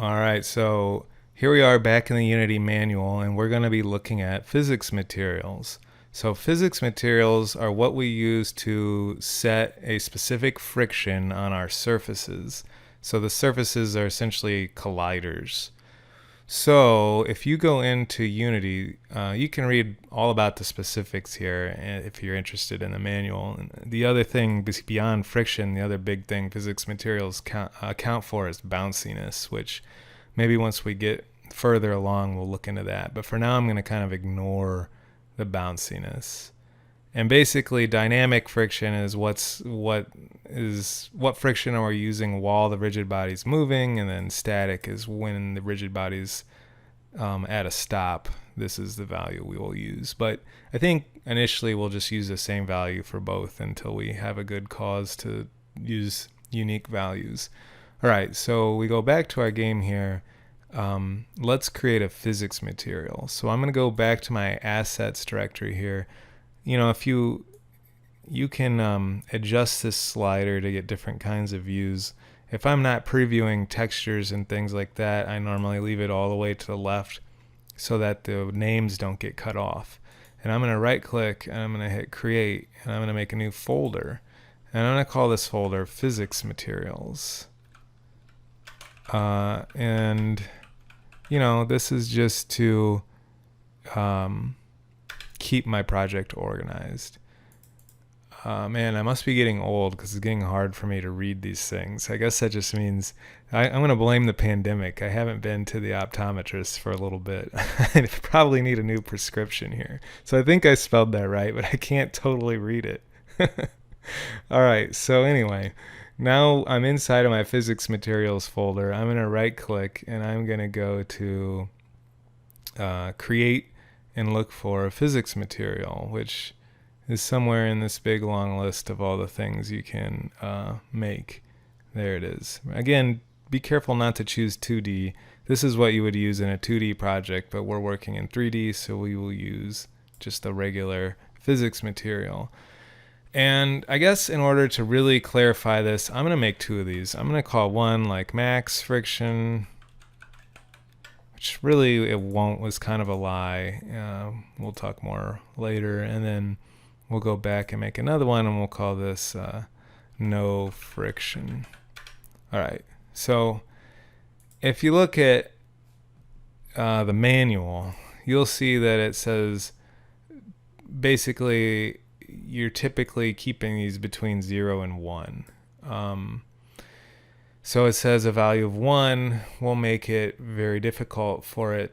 All right, so here we are back in the Unity manual, and we're going to be looking at physics materials. So physics materials are what we use to set a specific friction on our surfaces. So the surfaces are essentially colliders. So if you go into Unity, you can read all about the specifics here if you're interested in the manual. And the other thing beyond friction, the other big thing physics materials account for is bounciness, which maybe once we get further along, we'll look into that. But for now, I'm going to kind of ignore the bounciness. And basically, dynamic friction is what friction are we using while the rigid body's moving, and then static is when the rigid body's at a stop. This is the value we will use. But I think initially we'll just use the same value for both until we have a good cause to use unique values. All right, so we go back to our game here. Let's create a physics material. So I'm going to go back to my assets directory here. If you can adjust this slider to get different kinds of views. If I'm not previewing textures and things like that, I normally leave it all the way to the left so that the names don't get cut off. And I'm going to right click and I'm going to hit create, and I'm going to make a new folder. And I'm going to call this folder physics materials. And this is just to keep my project organized. Man, I must be getting old because it's getting hard for me to read these things. I guess that just means I'm going to blame the pandemic. I haven't been to the optometrist for a little bit. I probably need a new prescription here. So I think I spelled that right, but I can't totally read it. All right, so anyway, now I'm inside of my physics materials folder. I'm going to right click and I'm going to go to create and look for a physics material, which is somewhere in this big long list of all the things you can make. There it is. Again, be careful not to choose 2D. This is what you would use in a 2D project, but we're working in 3D, so we will use just the regular physics material. And I guess in order to really clarify this, I'm going to make two of these. I'm going to call one like max friction, which really it won't, was kind of a lie. We'll talk more later. And then we'll go back and make another one, and we'll call this no friction. All right. So if you look at the manual, you'll see that it says basically you're typically keeping these between 0 and 1. So it says a value of 1 will make it very difficult for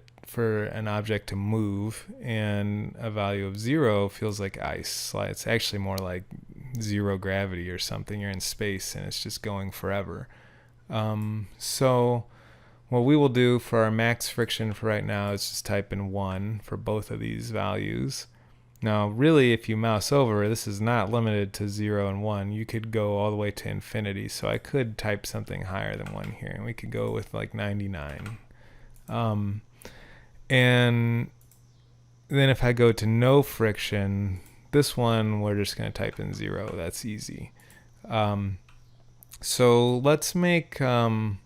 an object to move, and a value of 0 feels like ice. It's actually more like zero gravity or something. You're in space and it's just going forever. So what we will do for our max friction for right now is just type in 1 for both of these values. Now, really, if you mouse over, this is not limited to 0 and 1. You could go all the way to infinity. So I could type something higher than 1 here, and we could go with like 99. And then if I go to no friction, this one we're just going to type in 0. That's easy. So let's make, I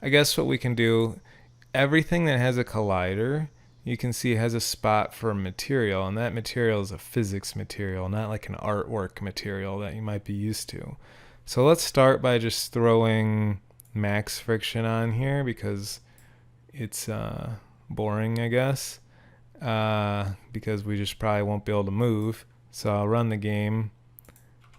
guess what we can do, everything that has a collider, you can see has a spot for a material, and that material is a physics material, not like an artwork material that you might be used to. So let's start by just throwing max friction on here because it's boring, I guess, because we just probably won't be able to move. So I'll run the game,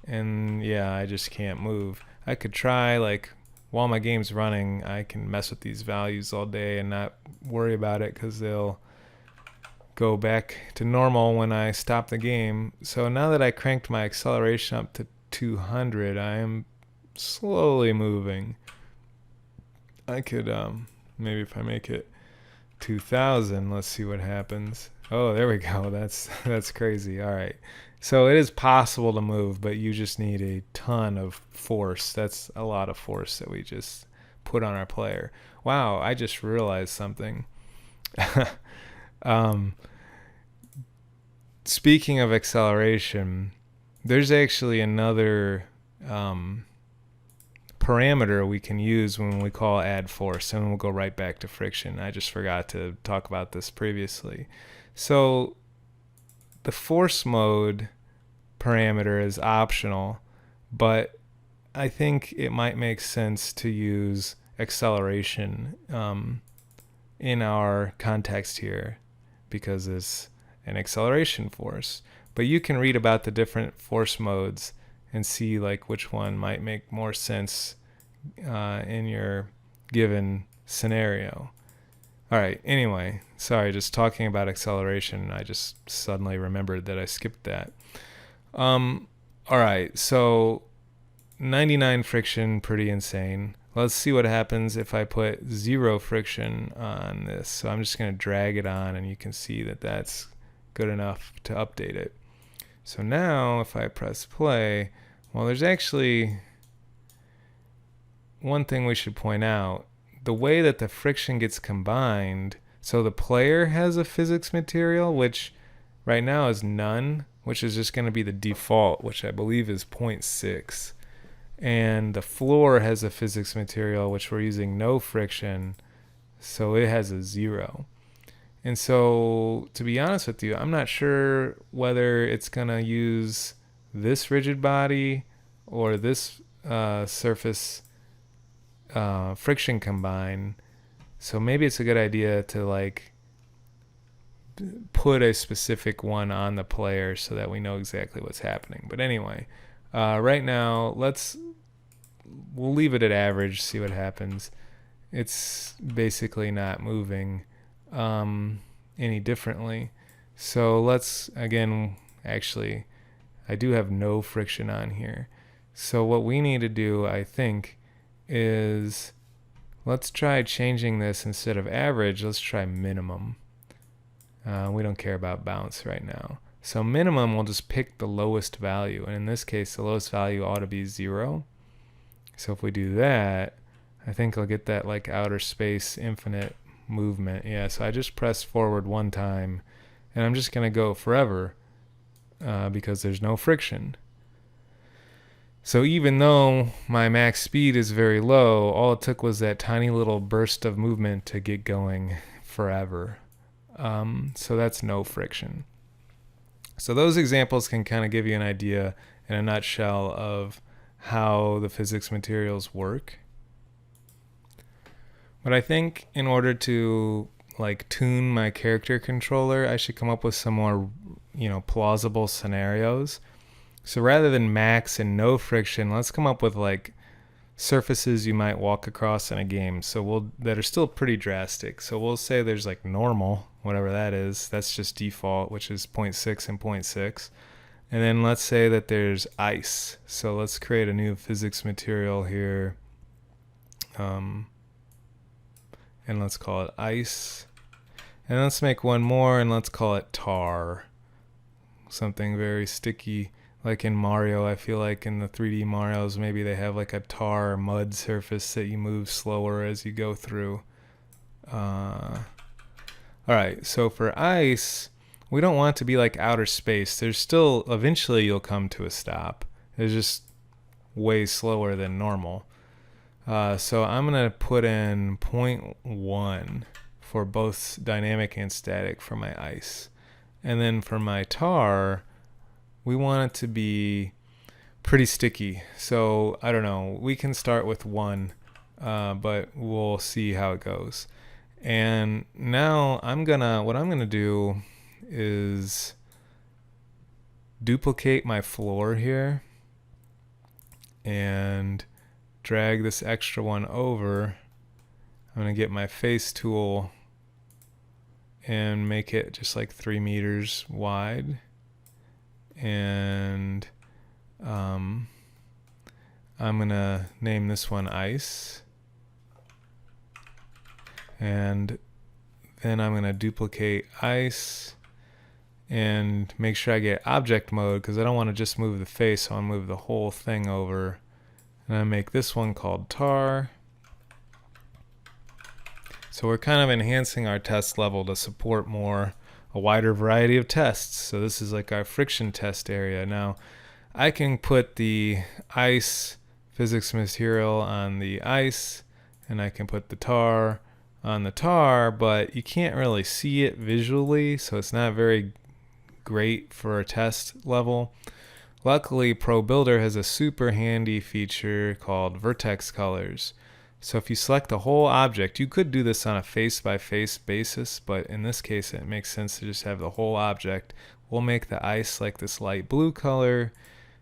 and yeah, I just can't move. I could try, like, while my game's running, I can mess with these values all day and not worry about it because they'll go back to normal when I stop the game. So now that I cranked my acceleration up to 200, I am slowly moving. I could, maybe if I make it 2000, let's see what happens. Oh, there we go. That's crazy. All right. So it is possible to move, but you just need a ton of force. That's a lot of force that we just put on our player. Wow, I just realized something. Speaking of acceleration, there's actually another parameter we can use when we call add force, and we'll go right back to friction. I just forgot to talk about this previously. So the force mode parameter is optional, but I think it might make sense to use acceleration in our context here because it's an acceleration force. But you can read about the different force modes and see like which one might make more sense in your given scenario. All right, anyway, sorry, just talking about acceleration, I just suddenly remembered that I skipped that. All right, so 99 friction, pretty insane. Let's see what happens if I put 0 friction on this. So I'm just going to drag it on, and you can see that that's good enough to update it. So now if I press play, well, there's actually one thing we should point out. The way that the friction gets combined, so the player has a physics material, which right now is none, which is just going to be the default, which I believe is 0.6. And the floor has a physics material, which we're using no friction, so it has a 0. And so, to be honest with you, I'm not sure whether it's going to use this rigid body or this surface friction combine. So maybe it's a good idea to like put a specific one on the player so that we know exactly what's happening. But anyway, right now we'll leave it at average, see what happens. It's basically not moving any differently. So let's again, actually I do have no friction on here. So what we need to do, I think, is let's try changing this. Instead of average, let's try minimum. We don't care about bounce right now. So minimum, we'll just pick the lowest value. And in this case, the lowest value ought to be 0. So if we do that, I think I'll get that like outer space infinite movement. Yeah, so I just press forward one time, and I'm just going to go forever because there's no friction. So even though my max speed is very low, all it took was that tiny little burst of movement to get going forever. So that's no friction. So those examples can kind of give you an idea in a nutshell of how the physics materials work. But I think in order to like tune my character controller, I should come up with some more, plausible scenarios. So rather than max and no friction, let's come up with like surfaces you might walk across in a game. So that are still pretty drastic. So we'll say there's like normal, whatever that is. That's just default, which is 0.6 and 0.6. And then let's say that there's ice. So let's create a new physics material here. And let's call it ice. And let's make one more, and let's call it tar. Something very sticky. Like in Mario, I feel like in the 3D Marios, maybe they have like a tar mud surface that you move slower as you go through. All right, so for ice, we don't want it to be like outer space. There's still, eventually you'll come to a stop. It's just way slower than normal. So I'm going to put in 0.1 for both dynamic and static for my ice. And then for my tar, we want it to be pretty sticky. So I don't know, we can start with 1, but we'll see how it goes. And now what I'm gonna do is duplicate my floor here and drag this extra one over. I'm gonna get my face tool and make it just like 3 meters wide. And I'm gonna name this one ice, and then I'm gonna duplicate ice and make sure I get object mode, because I don't want to just move the face, so I'll move the whole thing over. And I make this one called tar. So we're kind of enhancing our test level to support a wider variety of tests. So this is like our friction test area. Now I can put the ice physics material on the ice, and I can put the tar on the tar, but you can't really see it visually, so it's not very great for a test level. Luckily, ProBuilder has a super handy feature called vertex colors. So if you select the whole object, you could do this on a face-by-face basis, but in this case it makes sense to just have the whole object. We'll make the ice like this light blue color,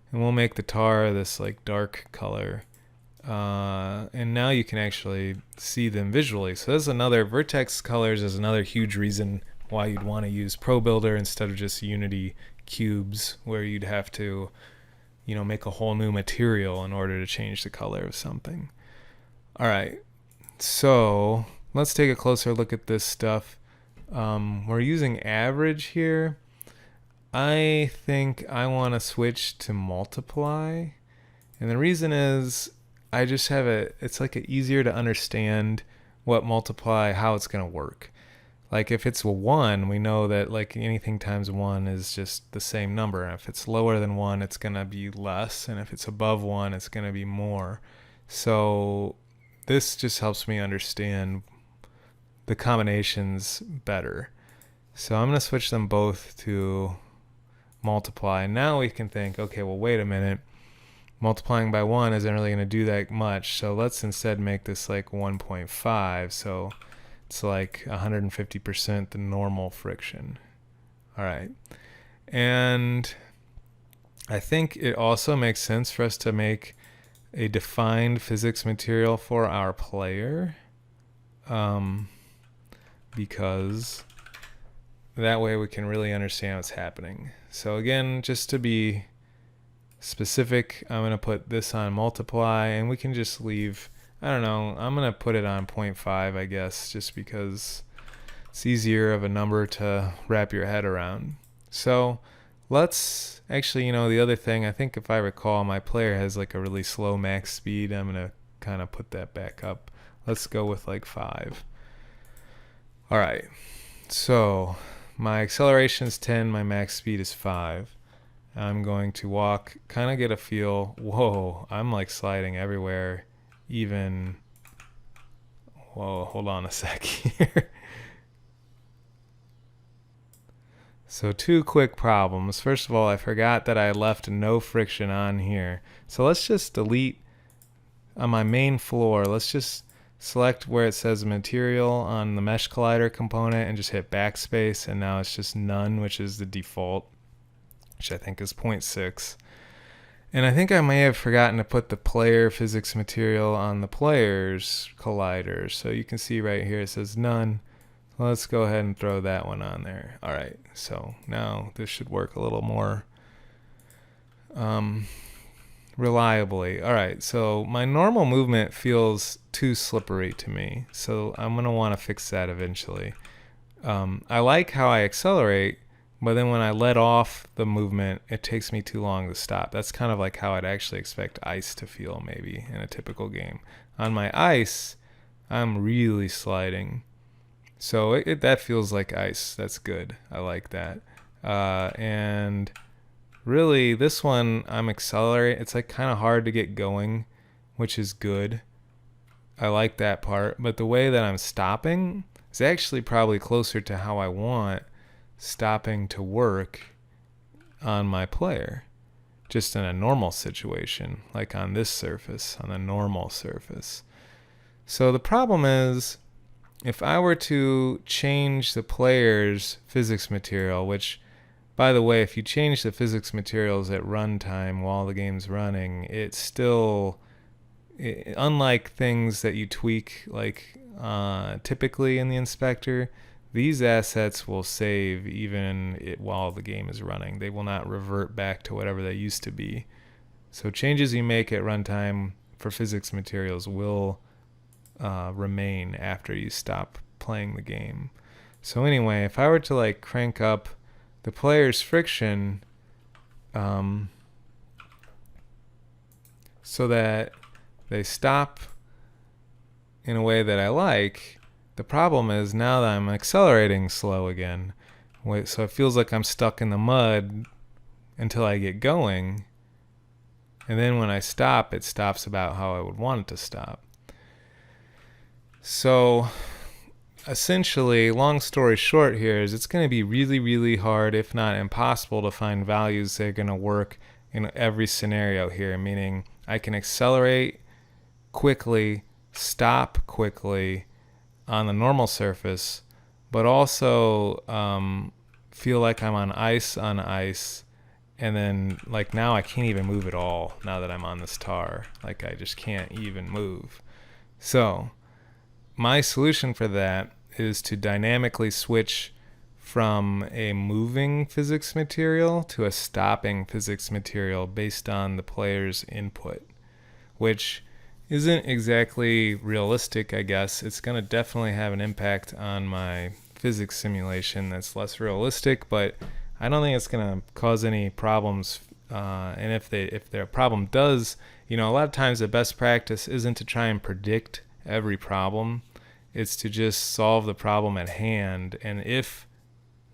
and we'll make the tar this like dark color. And now you can actually see them visually. So that's another, vertex colors is another huge reason why you'd want to use ProBuilder instead of just Unity cubes, where you'd have to, make a whole new material in order to change the color of something. All right, so let's take a closer look at this stuff. We're using average here. I think I want to switch to multiply, and the reason is I just have it's like easier to understand what multiply, how it's going to work. Like if it's a 1, we know that like anything times 1 is just the same number. And if it's lower than 1, it's going to be less. And if it's above 1, it's going to be more. So this just helps me understand the combinations better. So I'm going to switch them both to multiply. Now we can think, okay, well, wait a minute. Multiplying by 1 isn't really going to do that much. So let's instead make this like 1.5. So it's like 150% the normal friction. All right. And I think it also makes sense for us to make a defined physics material for our player, because that way we can really understand what's happening. So again, just to be specific, I'm going to put this on multiply, and we can just leave, I don't know, I'm going to put it on 0.5, I guess, just because it's easier of a number to wrap your head around. So let's actually, the other thing, I think if I recall, my player has like a really slow max speed. I'm going to kind of put that back up. Let's go with like 5. All right. So my acceleration is 10. My max speed is 5. I'm going to walk, kind of get a feel. Whoa, I'm like sliding everywhere. Even, whoa, hold on a sec here. So 2 quick problems. First of all, I forgot that I left no friction on here. So let's just delete on my main floor. Let's just select where it says material on the mesh collider component and just hit backspace. And now it's just none, which is the default, which I think is 0.6. And I think I may have forgotten to put the player physics material on the player's collider. So you can see right here it says none. Let's go ahead and throw that one on there. All right, so now this should work a little more reliably. All right, so my normal movement feels too slippery to me, so I'm going to want to fix that eventually. I like how I accelerate, but then when I let off the movement, it takes me too long to stop. That's kind of like how I'd actually expect ice to feel maybe in a typical game. On my ice, I'm really sliding. So that feels like ice. That's good. I like that. And really, this one, I'm accelerating. It's like kind of hard to get going, which is good. I like that part. But the way that I'm stopping is actually probably closer to how I want stopping to work on my player, just in a normal situation, like on this surface, on a normal surface. So the problem is, if I were to change the player's physics material, which, by the way, if you change the physics materials at runtime while the game's running, it's still, unlike things that you tweak like typically in the inspector, these assets will save even while the game is running. They will not revert back to whatever they used to be. So changes you make at runtime for physics materials will remain after you stop playing the game. So anyway, if I were to like crank up the player's friction so that they stop in a way that I like, the problem is now that I'm accelerating slow again. So it feels like I'm stuck in the mud until I get going. And then when I stop, it stops about how I would want it to stop. So essentially, long story short here is it's going to be really, really hard, if not impossible, to find values that are going to work in every scenario here, meaning I can accelerate quickly, stop quickly on the normal surface, but also feel like I'm on ice, and then like now I can't even move at all now that I'm on this tar. Like I just can't even move. So my solution for that is to dynamically switch from a moving physics material to a stopping physics material based on the player's input, which isn't exactly realistic, I guess. It's going to definitely have an impact on my physics simulation that's less realistic, but I don't think it's going to cause any problems. And if their problem does, a lot of times the best practice isn't to try and predict every problem. It's to just solve the problem at hand. And if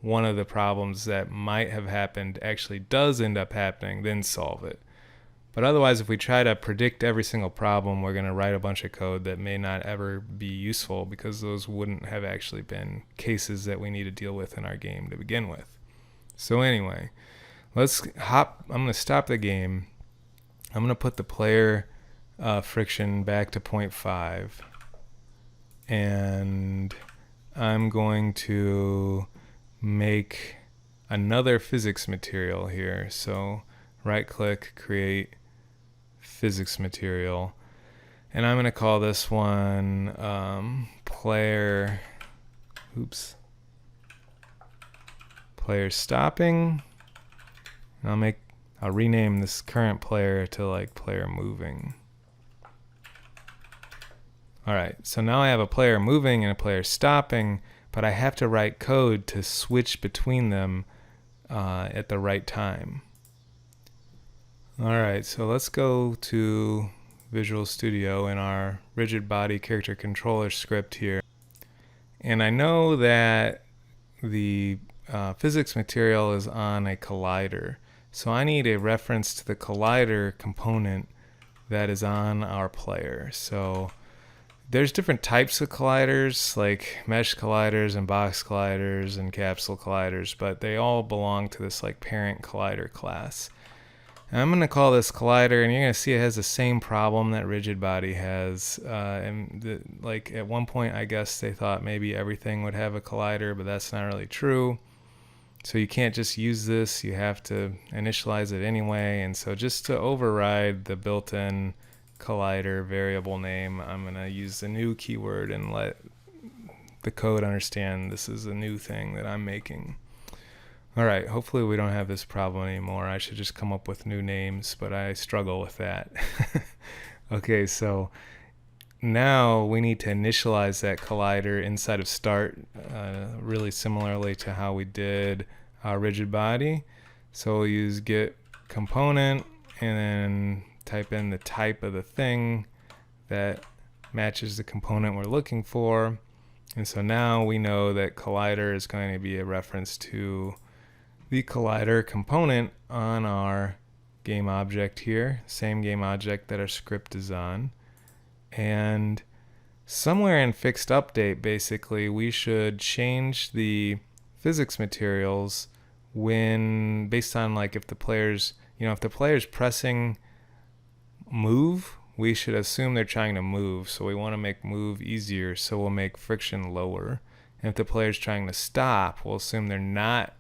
one of the problems that might have happened actually does end up happening, then solve it. But otherwise, if we try to predict every single problem, we're going to write a bunch of code that may not ever be useful because those wouldn't have actually been cases that we need to deal with in our game to begin with. So anyway, I'm going to stop the game. I'm going to put the player friction back to 0.5. And I'm going to make another physics material here. So right click, create physics material. And I'm going to call this one player stopping. And I'll rename this current player to like player moving. All right, so now I have a player moving and a player stopping, but I have to write code to switch between them at the right time. All right, so let's go to Visual Studio in our rigid body character controller script here. And I know that the physics material is on a collider. So I need a reference to the collider component that is on our player. So there's different types of colliders, like mesh colliders and box colliders and capsule colliders, but they all belong to this like parent collider class. And I'm going to call this collider, and you're going to see it has the same problem that rigid body has. Like at one point, I guess they thought maybe everything would have a collider, but that's not really true. So you can't just use this, you have to initialize it anyway. And so just to override the built-in collider variable name, I'm going to use the new keyword and let the code understand this is a new thing that I'm making. All right, hopefully we don't have this problem anymore. I should just come up with new names, but I struggle with that. Okay, so now we need to initialize that collider inside of start, really similarly to how we did our rigid body. So we'll use get component and then type in the type of the thing that matches the component we're looking for. And so now we know that collider is going to be a reference to the collider component on our game object here, same game object that our script is on. And somewhere in fixed update, basically, we should change the physics materials when based on like if the player's pressing move, we should assume they're trying to move. So we want to make move easier, so we'll make friction lower. And if the player's trying to stop, we'll assume they're not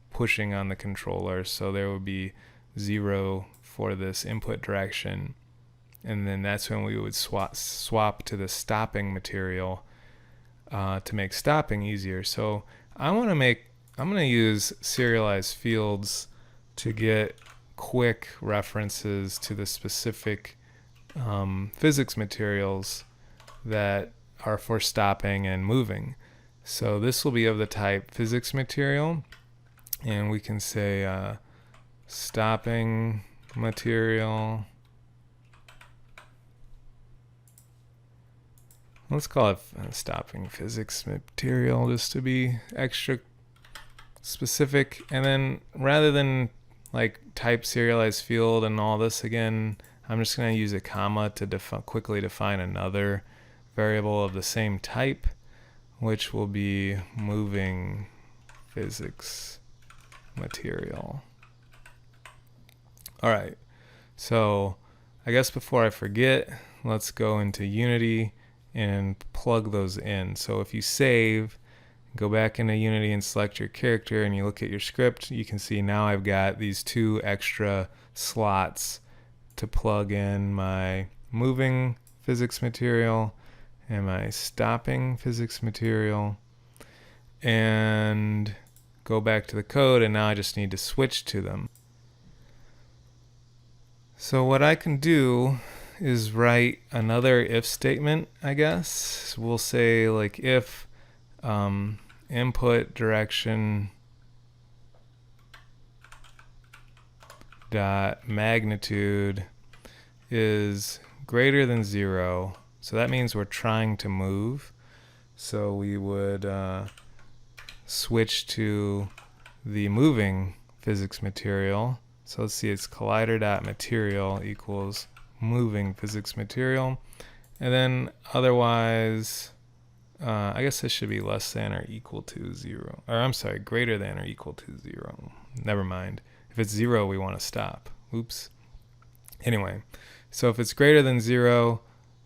pushing on the controller, so there would be 0 for this input direction. And then that's when we would swap to the stopping material to make stopping easier. So I'm going to use serialized fields to get quick references to the specific physics materials that are for stopping and moving. So this will be of the type physics material, and we can say stopping material. Let's call it stopping physics material just to be extra specific. And then rather than like type serialized field and all this again, I'm just going to use a comma to quickly define another variable of the same type, which will be moving physics material. All right, so I guess before I forget, let's go into Unity and plug those in. So if you save, go back into Unity and select your character and you look at your script, you can see now I've got these 2 extra slots to plug in my moving physics material and my stopping physics material, and go back to the code, and now I just need to switch to them. So what I can do is write another if statement, I guess. So we'll say like if input direction dot magnitude is greater than 0. So that means we're trying to move. So we would switch to the moving physics material. So let's see, it's collider.material equals moving physics material. And then otherwise, I guess this should be less than or equal to 0. Or I'm sorry, greater than or equal to 0. Never mind. If it's 0, we want to stop. Oops. Anyway, so if it's greater than 0,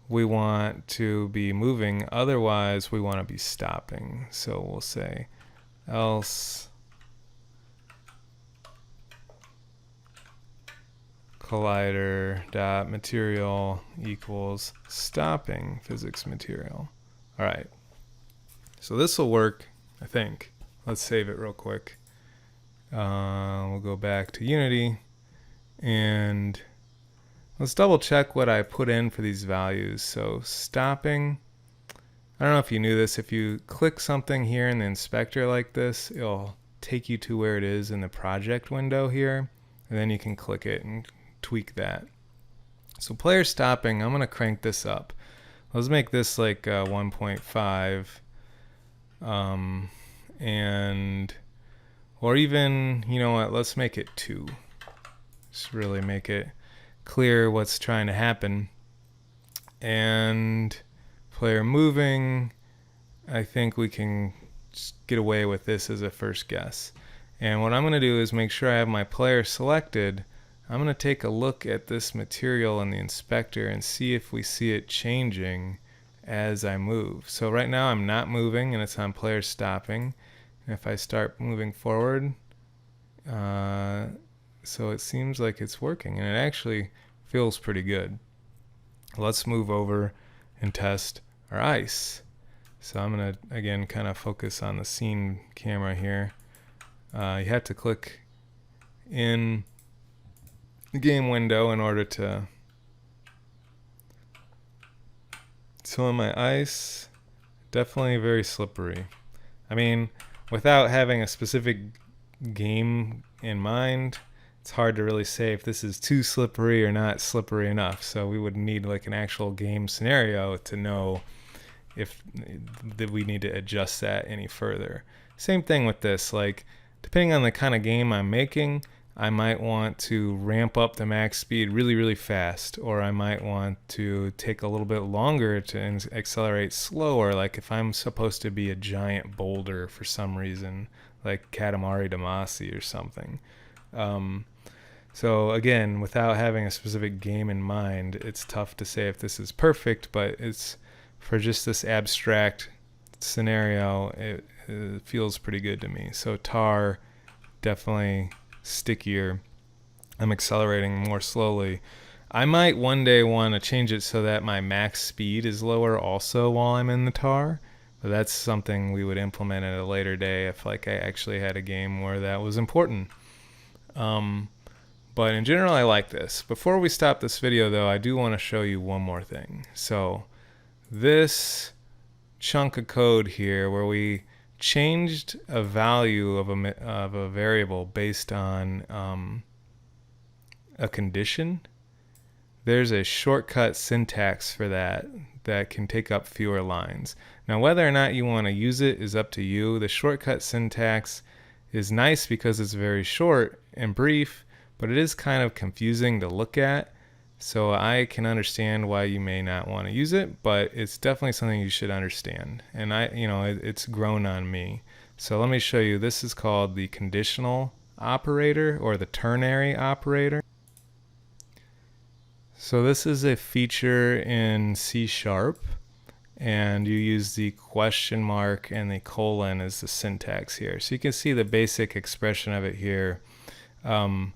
we want to be moving. Otherwise, we want to be stopping. So we'll say else collider.material equals stopping physics material. All right. So this will work, I think. Let's save it real quick. We'll go back to Unity and let's double check what I put in for these values. So stopping, I don't know if you knew this, if you click something here in the inspector like this, it'll take you to where it is in the project window here, and then you can click it and tweak that. So player stopping, I'm going to crank this up. Let's make this like 1.5, and or even, you know what, let's make it 2. Just really make it clear what's trying to happen. And player moving, I think we can just get away with this as a first guess. And what I'm going to do is make sure I have my player selected. I'm going to take a look at this material in the inspector and see if we see it changing as I move. So right now I'm not moving and it's on player stopping. And if I start moving forward, so it seems like it's working and it actually feels pretty good. Let's move over and test our ice. So I'm going to again kind of focus on the scene camera here. You have to click in the game window in order to. So on my ice, definitely very slippery. I mean, without having a specific game in mind, it's hard to really say if this is too slippery or not slippery enough. So we would need like an actual game scenario to know if that we need to adjust that any further. Same thing with this, like depending on the kind of game I'm making, I might want to ramp up the max speed really, really fast, or I might want to take a little bit longer to accelerate slower, like if I'm supposed to be a giant boulder for some reason, like Katamari Damacy or something. So again, without having a specific game in mind, it's tough to say if this is perfect, but it's for just this abstract scenario, it feels pretty good to me. So tar, definitely stickier. I'm accelerating more slowly. I might one day want to change it so that my max speed is lower also while I'm in the tar, but that's something we would implement at a later day if like I actually had a game where that was important. But in general, I like this. Before we stop this video though, I do want to show you one more thing. So this chunk of code here where we changed a value of a variable based on a condition, there's a shortcut syntax for that can take up fewer lines. Now whether or not you want to use it is up to you. The shortcut syntax is nice because it's very short and brief, but it is kind of confusing to look at. So I can understand why you may not want to use it, but it's definitely something you should understand. And it's grown on me. So let me show you. This is called the conditional operator or the ternary operator. So this is a feature in C#, and you use the question mark and the colon as the syntax here. So you can see the basic expression of it here. And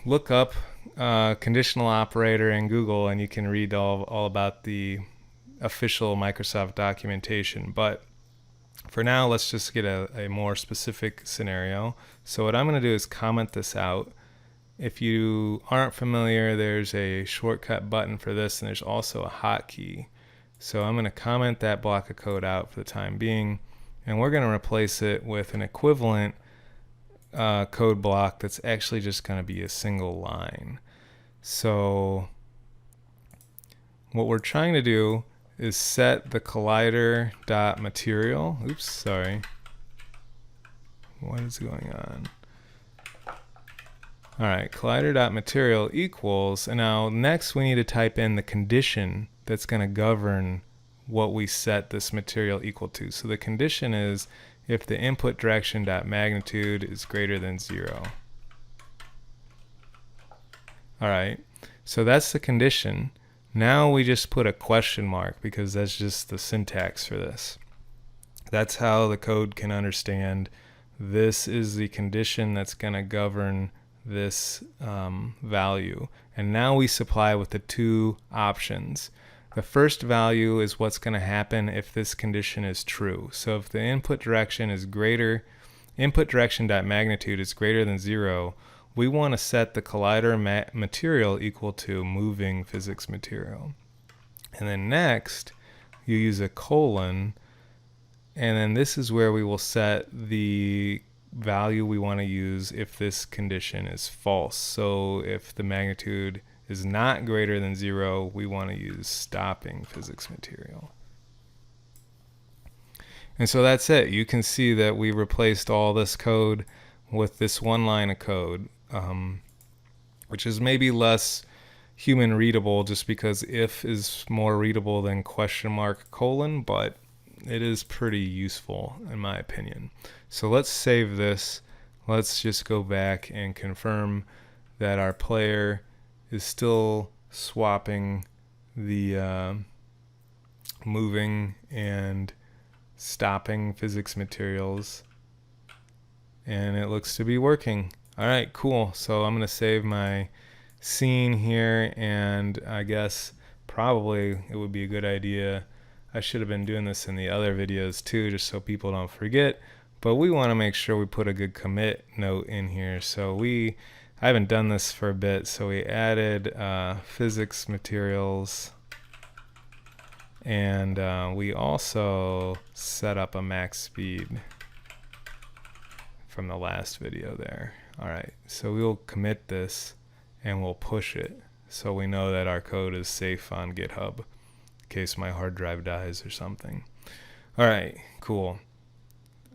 look up conditional operator in Google, and you can read all about the official Microsoft documentation. But for now, let's just get a more specific scenario. So what I'm going to do is comment this out. If you aren't familiar, there's a shortcut button for this, and there's also a hotkey. So I'm going to comment that block of code out for the time being, and we're going to replace it with an equivalent code block that's actually just going to be a single line. So what we're trying to do is set the collider.material. Oops, sorry. What is going on? All right, collider.material equals, and now next we need to type in the condition that's going to govern what we set this material equal to. So the condition is if the input direction.magnitude is greater than 0. All right, so that's the condition. Now we just put a question mark because that's just the syntax for this. That's how the code can understand this is the condition that's going to govern this value. And now we supply with the two options. The first value is what's going to happen if this condition is true. So if the input direction is greater, input direction.magnitude is greater than 0, we want to set the collider material equal to moving physics material. And then next, you use a colon, and then this is where we will set the value we want to use if this condition is false. So if the magnitude is not greater than 0, we want to use stopping physics material. And so that's it. You can see that we replaced all this code with this one line of code, which is maybe less human readable just because if is more readable than question mark colon, but it is pretty useful in my opinion. So let's save this. Let's just go back and confirm that our player is still swapping the moving and stopping physics materials, and it looks to be working. All right, cool. So I'm going to save my scene here, and I guess probably it would be a good idea. I should have been doing this in the other videos too, just so people don't forget, but we want to make sure we put a good commit note in here. So I haven't done this for a bit, so we added physics materials, and we also set up a max speed from the last video there. All right, so we'll commit this and we'll push it so we know that our code is safe on GitHub in case my hard drive dies or something. All right, cool.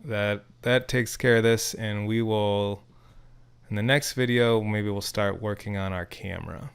That takes care of this, and we will, in the next video, maybe we'll start working on our camera.